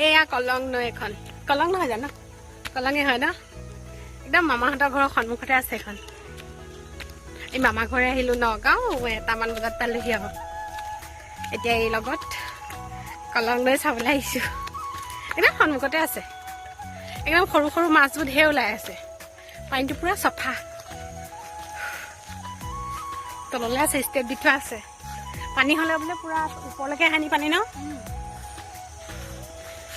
এয়া কলং নৈ এখন কলং নহয় জানো কলঙে হয় ন একদম মামাহঁতৰ ঘৰৰ সন্মুখতে আছে এখন এই মামা ঘৰে আহিলোঁ নগাঁও 1টামান বজাত পালোহি আকৌ এতিয়া এই লগত কলং নৈ চাবলৈ আহিছোঁ একদম সন্মুখতে আছে একদম সৰু সৰু মাছবোৰ ঢেৰ ওলাই আছে পানীটো পুৰা চফা তললৈ আছে ষ্টেপ দি থোৱা আছে পানী হ'লে বোলে পুৰা ওপৰলৈকে আনি পানী ন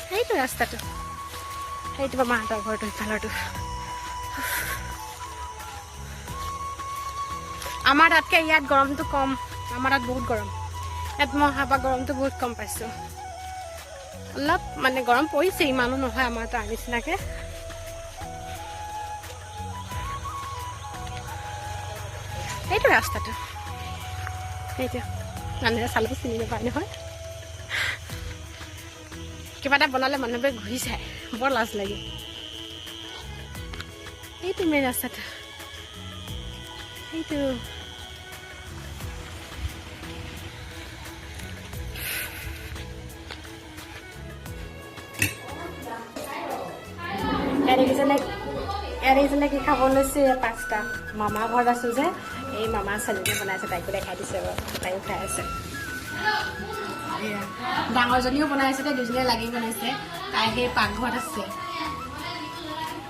সেইটো ৰাস্তাটো সেইটো মামাহঁতৰ ঘৰটো ইফালৰটো আমাৰ তাতকৈ ইয়াত গৰমটো কম আমাৰ তাত বহুত গৰম ইয়াত মই অহাৰ পৰা গৰমটো বহুত কম পাইছোঁ অলপ মানে গৰম পৰিছে ইমানো নহয় আমাৰ তাৰ নিচিনাকৈ সেইটো ৰাস্তাটো সেইটো মানুহে চালেও চিনি নাপায় নহয় কিবা এটা বনালে মানুহবোৰে ঘূৰি চায় বৰ লাজ লাগে সেইটো মেইন ৰাস্তাটো সেইটো এৰিজনে কি খাব লৈছে পাঁচটা মামাৰ ঘৰত আছোঁ যে এই মামা ছোৱালীজনীয়ে বনাইছে তাইকো দেখাই দিছে বাৰু তাইও খাই আছে ডাঙৰজনীও বনাইছে দে দুজনীয়ে লাগি বনাইছে তাই সেই পাকঘৰত আছে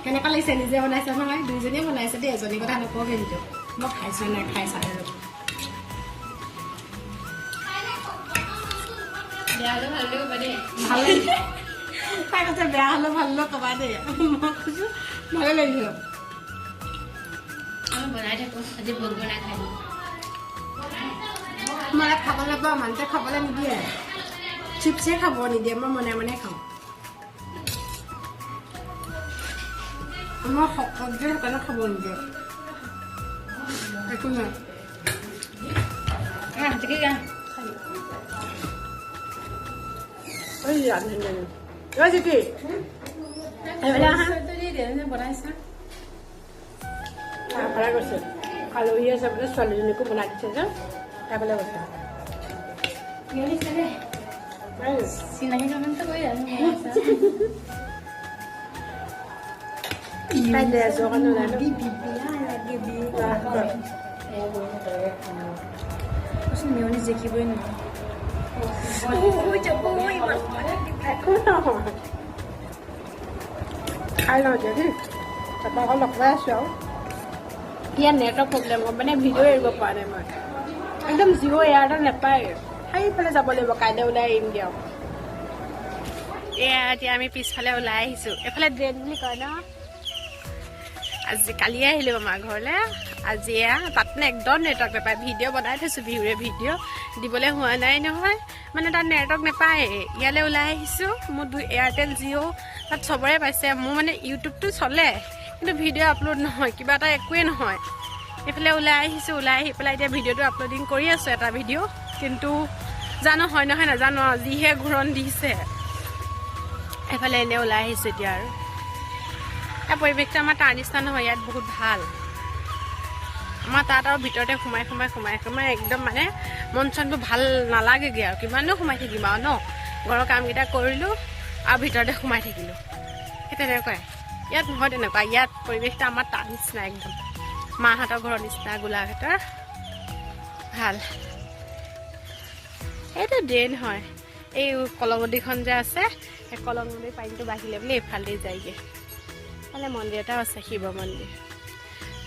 কেনেকুৱা লাগিছে নিজে বনাইছে নহয় দুইজনীয়ে বনাইছে দেই এজনীৰ কথা নকওঁ কিন্তু মই খাইছোঁ নাই খাই চাই আৰু বেয়া হ'লেও ভাল লাগিব দেই ভাল লাগিব তাই কৈছে বেয়া হ'লেও ভাল হ'লেও ক'বা দেই মই কৈছোঁ ভালে লাগিব আমি বনাই থাকোঁ আজি বহুত বনাই খাই দিওঁ মই খাবলৈ পাওঁ মানুহটোৱে খাবলৈ নিদিয়ে চিপছে খাব নিদিয়ে মই মনে মনে খাওঁ মই শকত যে সেইকাৰণে খাব নিদিয়ে একো নাই বনাইছা তাৰপৰা গৈছে আলহী আছে বোলে ছোৱালীজনীকো বনাই দিছে যে খাবলৈ গৈছে চিনাকি কামটো কৰি মেয়নি দেখিবই খাই লওঁ এতিয়া দেই তাৰপৰা আকৌ লগ পাই আছোঁ আৰু ইয়াত নেটৱৰ্ক প্ৰব্লেম মানে ভিডিঅ' এৰিব পৰা নাই মই একদম জিঅ' এয়াৰটেল নাপায় সেইফালে যাব লাগিব কাইলৈ ওলাই আহিম দিয়ক এয়া এতিয়া আমি পিছফালে ওলাই আহিছোঁ এইফালে ড্ৰেইন বুলি কয় ন আজি কালিয়ে আহিলোঁ আমাৰ ঘৰলৈ আজি এয়া তাত মানে একদম নেটৱৰ্ক নাপায় ভিডিঅ' বনাই থৈছোঁ বিহুৰে ভিডিঅ' দিবলৈ হোৱা নাই নহয় মানে তাত নেটৱৰ্ক নাপায় ইয়ালৈ ওলাই আহিছোঁ মোৰ এয়াৰটেল জিঅ' তাত চবৰে পাইছে মোৰ মানে ইউটিউবটো চলে কিন্তু ভিডিঅ' আপলোড নহয় কিবা এটা একোৱেই নহয় এইফালে ওলাই আহিছোঁ ওলাই আহি পেলাই এতিয়া ভিডিঅ'টো আপলোডিং কৰি আছোঁ এটা ভিডিঅ' কিন্তু জানো হয় নহয় নাজানো যিহে ঘূৰণ দিছে এইফালে এনেই ওলাই আহিছোঁ এতিয়া আৰু এই পৰিৱেশটো আমাৰ তাৰ নিচিনা নহয় ইয়াত বহুত ভাল আমাৰ তাত আৰু ভিতৰতে সোমাই একদম মানে মন চনবোৰ ভাল নালাগেগৈ আৰু কিমানো সোমাই থাকিম আৰু ন ঘৰৰ কামকেইটা কৰিলোঁ আৰু ভিতৰতে সোমাই থাকিলোঁ সেই তেনেকুৱাই ইয়াত নহয় তেনেকুৱা ইয়াত পৰিৱেশটো আমাৰ তাৰ নিচিনা একদম মাহঁতৰ ঘৰৰ নিচিনা গোলাঘাটৰ ভাল এইটো ড্ৰেইন হয় এই কলঙদীখন যে আছে সেই কলঙদীৰ পানীটো বাঢ়িলে বোলে এইফালেদি যায়গৈ মানে মন্দিৰ এটাও আছে শিৱ মন্দিৰ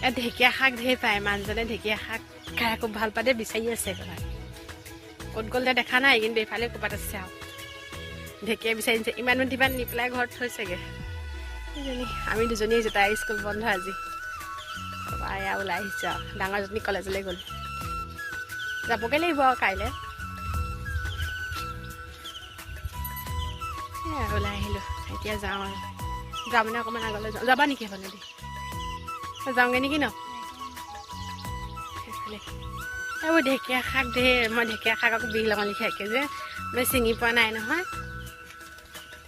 ইয়াত ঢেকীয়া শাক ঢেৰ পায় মানুহজনে ঢেকীয়া শাক খাই খুব ভাল পায় বিচাৰি আছে একেবাৰে ক'ত গ'ল দেখা নাই কিন্তু এইফালে ক'ৰবাত আছে আৰু ঢেকীয়া বিচাৰিছে ইমান নি পেলাই ঘৰত থৈছেগৈ আমি দুজনী আহিছোঁ তাইৰ স্কুল বন্ধ আজি তাৰপৰা এয়া ওলাই আহিছোঁ আৰু ডাঙৰজনী কলেজলৈ গ'ল যাবগৈ লাগিব আৰু কাইলৈ ওলাই আহিলোঁ এতিয়া যাওঁ আৰু যাওঁ মানে অকণমান আগলৈ যাওঁ যাবা নেকি সেইফালেদি যাওঁগৈ নেকি ন সেইফালে এইবোৰ ঢেকীয়া শাক ঢেৰ মই ঢেকীয়া শাক আকৌ বিহলঙনি খাইকে যে মই চিঙি পোৱা নাই নহয়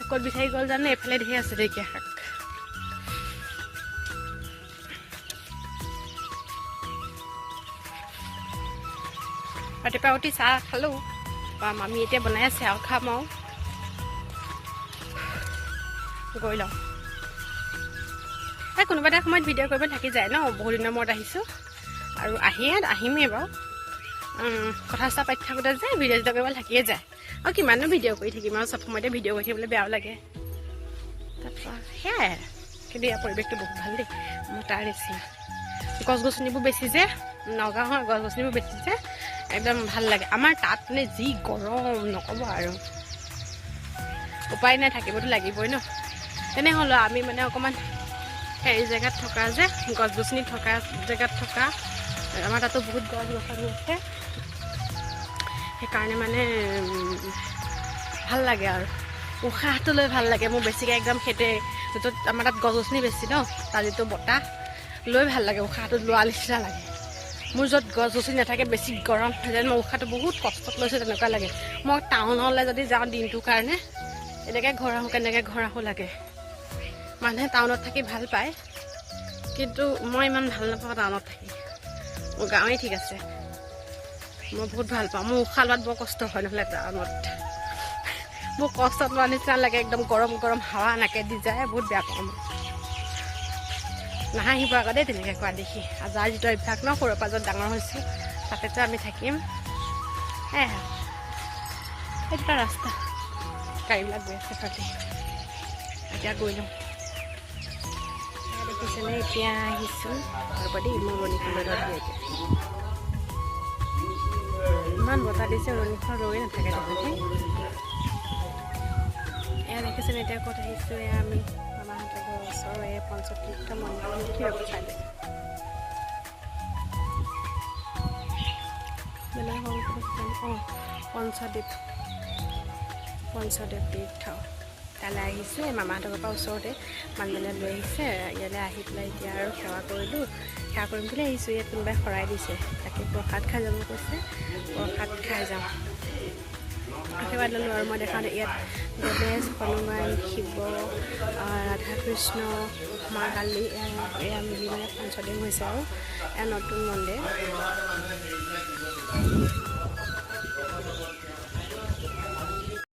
ক'ত বিচাৰি গ'ল জানো এইফালে ঢেৰ আছে ঢেকীয়া শাক ৰাতিপুৱা উঠি চাহ খালোঁ বা মামী এতিয়া বনাই আছে আৰু খাম আৰু গৈ লওঁ এই কোনোবা এটা সময়ত ভিডিঅ' কৰিব থাকি যায় ন বহুত দিনৰ মূৰত আহিছোঁ আৰু আহিমেই বাৰু কথা চথা পাতি থাকোঁতে যে ভিডিঅ' চিডিঅ' কৰিব থাকিয়ে যায় আৰু কিমানো ভিডিঅ' কৰি থাকিম আৰু চব সময়তে ভিডিঅ' কৰি থাকিবলৈ বেয়াও লাগে তাৰপৰা সেয়াই কিন্তু ইয়াৰ পৰিৱেশটো বহুত ভাল দেই মোৰ তাৰ নিচিনা গছ গছনিবোৰ বেছি যে নগাঁৱৰ গছ গছনিবোৰ বেছি যে একদম ভাল লাগে আমাৰ তাত মানে যি গৰম নক'ব আৰু উপায় নাই থাকিবতো লাগিবই ন তেনেহ'লেও আমি মানে অকণমান হেৰি জেগাত থকা যে গছ গছনি থকা জেগাত থকা আমাৰ তাতো বহুত গছ গছনি আছে সেইকাৰণে মানে ভাল লাগে আৰু উশাহটো লৈ ভাল লাগে মোৰ বেছিকৈ একদম সেইটোৱে য'ত আমাৰ তাত গছ গছনি বেছি ন তাত যিটো বতাহ লৈ ভাল লাগে উশাহটো লোৱা নিচিনা লাগে মোৰ য'ত গছ গছনি নাথাকে বেছি গৰম যেন মই উশাহটো বহুত কষ্টত লৈছোঁ তেনেকুৱা লাগে মই টাউনলৈ যদি যাওঁ দিনটোৰ কাৰণে এনেকৈ ঘৰ আহোঁ কেনেকৈ ঘৰ আহোঁ লাগে মানুহে টাউনত থাকি ভাল পায় কিন্তু মই ইমান ভাল নাপাওঁ টাউনত থাকি মোৰ গাঁৱেই ঠিক আছে মই বহুত ভাল পাওঁ মোৰ উশাহ লোৱাত বৰ কষ্ট হয় নহ'লে টাউনত মোৰ কষ্টত লোৱা নিচিনা লাগে একদম গৰম গৰম হাৱা নাকে দি যায় বহুত বেয়া পাওঁ মই নাহাঁহিব আকৌ দেই তেনেকৈ কোৱা দেখি আৰু যাৰ যিটো অভ্যাস ন সৰুৰ পৰা য'ত ডাঙৰ হৈছোঁ তাতেতো আমি থাকিম এইটো ৰাস্তা গাড়ীবিলাক গৈ আছে ফাটি এতিয়া গৈ লওঁ দেখিছেনে এতিয়া আহিছোঁ ৰ'ব দেই মোৰ ৰণীখন ৰ'দত দিয়ে এতিয়া ইমান বতাহ দিছে ৰণীখন ৰৈ নাথাকে দেখোন এয়া দেখিছেনে এতিয়া ক'ত আহিছোঁ এয়া আমি মামাহঁতৰ ঘৰৰ ওচৰৰে পঞ্চতীৰ্থ মন্দিৰ কি ৰ'ব চাই লৈছোঁ পঞ্চদেৱ তীৰ্থ তালৈ আহিছোঁ এই মামাহঁতৰ ঘৰৰ পৰা ওচৰতে মানুহজনে লৈ আহিছে ইয়ালৈ আহি পেলাই এতিয়া আৰু সেৱা কৰিলোঁ সেৱা কৰিম বুলি আহিছোঁ ইয়াত কোনোবাই শৰাই দিছে তাকে প্ৰসাদ খাই যাব কৈছে প্ৰসাদ খাই যাওঁ আশীৰ্বাদ ল'লোঁ আৰু মই দেখাওঁতে ইয়াত গণেশ হনুমান শিৱ ৰাধাকৃষ্ণ মা কালী এয়া মিলি মানে পঞ্চদেৱ হৈছে আৰু এয়া নতুন মন্দিৰ